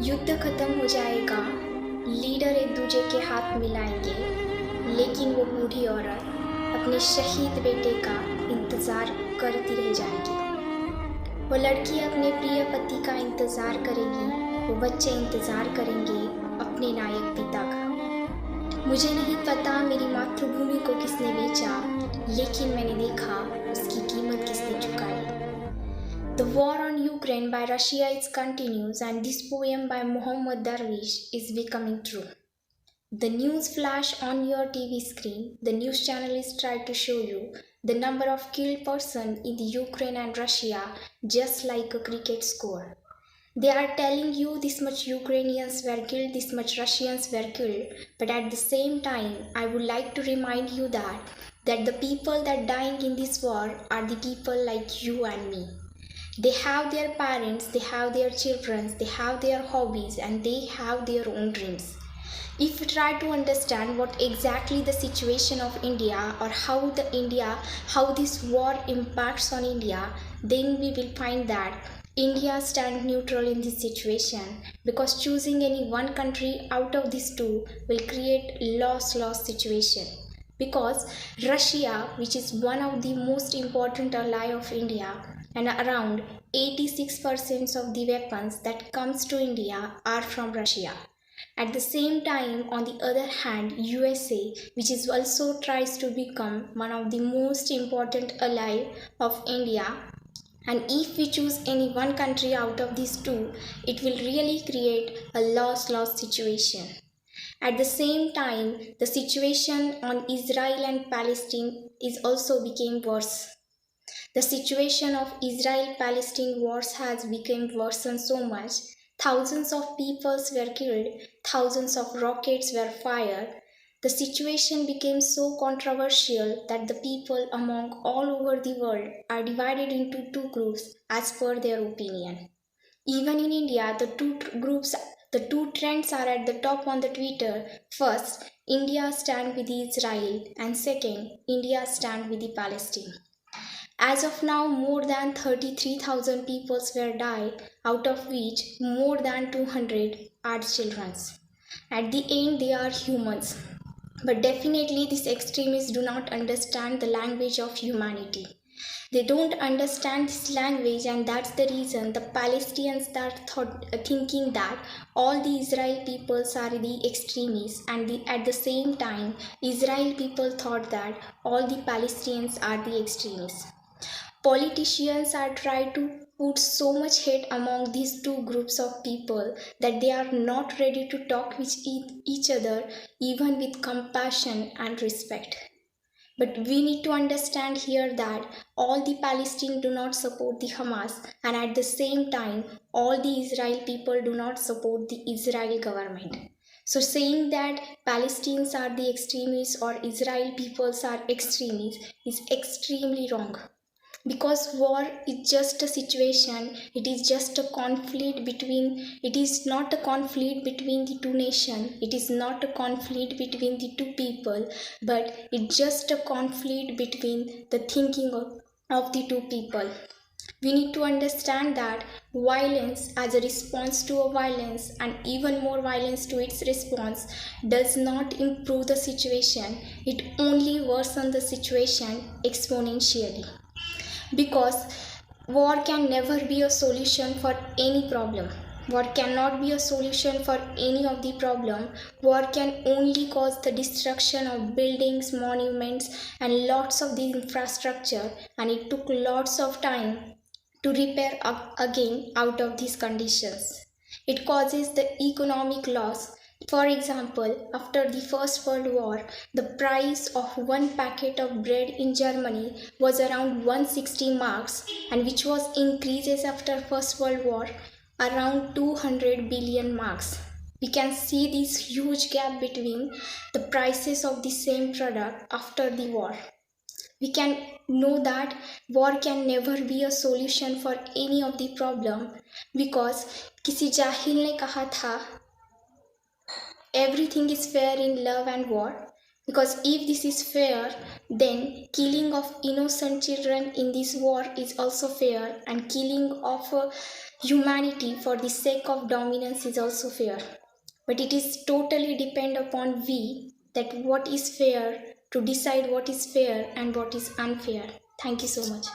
युद्ध खत्म हो जाएगा, लीडर एक दूसरे के हाथ मिलाएंगे, लेकिन वो बूढ़ी औरत अपने शहीद बेटे का इंतज़ार करती रह जाएगी। वो लड़की अपने प्रिय पति का इंतज़ार करेगी, वो बच्चे इंतज़ार करेंगे अपने नायक पिता का। मुझे नहीं पता मेरी मातृभूमि को किसने बेचा, लेकिन मैंने देखा उसकी कीमत किसने चुकाई। The war on Ukraine by Russia is continues, and this poem by Mohammad Darwish is becoming true. The news flash on your TV screen. The news channel is trying to show you the number of killed person in the Ukraine and Russia, just like a cricket score. They are telling you this much Ukrainians were killed, this much Russians were killed, but at the same time, I would like to remind you that the people that dying in this war are the people like you and me. They have their parents, they have their children, they have their hobbies, and they have their own dreams. If we try to understand what exactly the situation of India or how this war impacts on India, then we will find that India stands neutral in this situation, because choosing any one country out of these two will create loss situation. Because Russia, which is one of the most important ally of India, and around 86% of the weapons that comes to India are from Russia. At the same time, on the other hand, USA, which is also tries to become one of the most important ally of India, and if we choose any one country out of these two, it will really create a loss situation. At the same time, the situation on Israel and Palestine is also became worse. The situation of Israel-Palestine wars has become worsened so much. Thousands of people were killed, thousands of rockets were fired. The situation became so controversial that the people among all over the world are divided into two groups as per their opinion. Even in India, the two trends are at the top on the Twitter. First, India stand with Israel, and second, India stand with the Palestine. As of now, more than 33,000 people were died, out of which more than 200 are children. At the end, they are humans. But definitely, these extremists do not understand the language of humanity. They don't understand this language, and that's the reason the Palestinians start thinking that all the Israel peoples are the extremists, and at the same time, Israel people thought that all the Palestinians are the extremists. Politicians are trying to put so much hate among these two groups of people that they are not ready to talk with each other even with compassion and respect. But we need to understand here that all the Palestinians do not support the Hamas, and at the same time, all the Israel people do not support the Israel government. So saying that Palestinians are the extremists or Israel peoples are extremists is extremely wrong. Because war is just a situation, it is just a conflict between, it is not a conflict between the two nations, it is not a conflict between the two people, but it's just a conflict between the thinking of the two people. We need to understand that violence as a response to a violence, and even more violence to its response, does not improve the situation, it only worsens the situation exponentially. Because war can never be a solution for any problem. War cannot be a solution for any of the problem. War can only cause the destruction of buildings, monuments, and lots of the infrastructure, and it took lots of time to repair again out of these conditions. It causes the economic loss. For example, after the First World War, the price of one packet of bread in Germany was around 160 marks, and which was increases after First World War around 200 billion marks. We can see this huge gap between the prices of the same product after the war. We can know that war can never be a solution for any of the problem, because किसी जाहिल ने कहा था everything is fair in love and war, Because if this is fair, then killing of innocent children in this war is also fair, and killing of humanity for the sake of dominance is also fair. But it is totally depend upon we that what is fair, to decide what is fair and what is unfair. Thank you so much.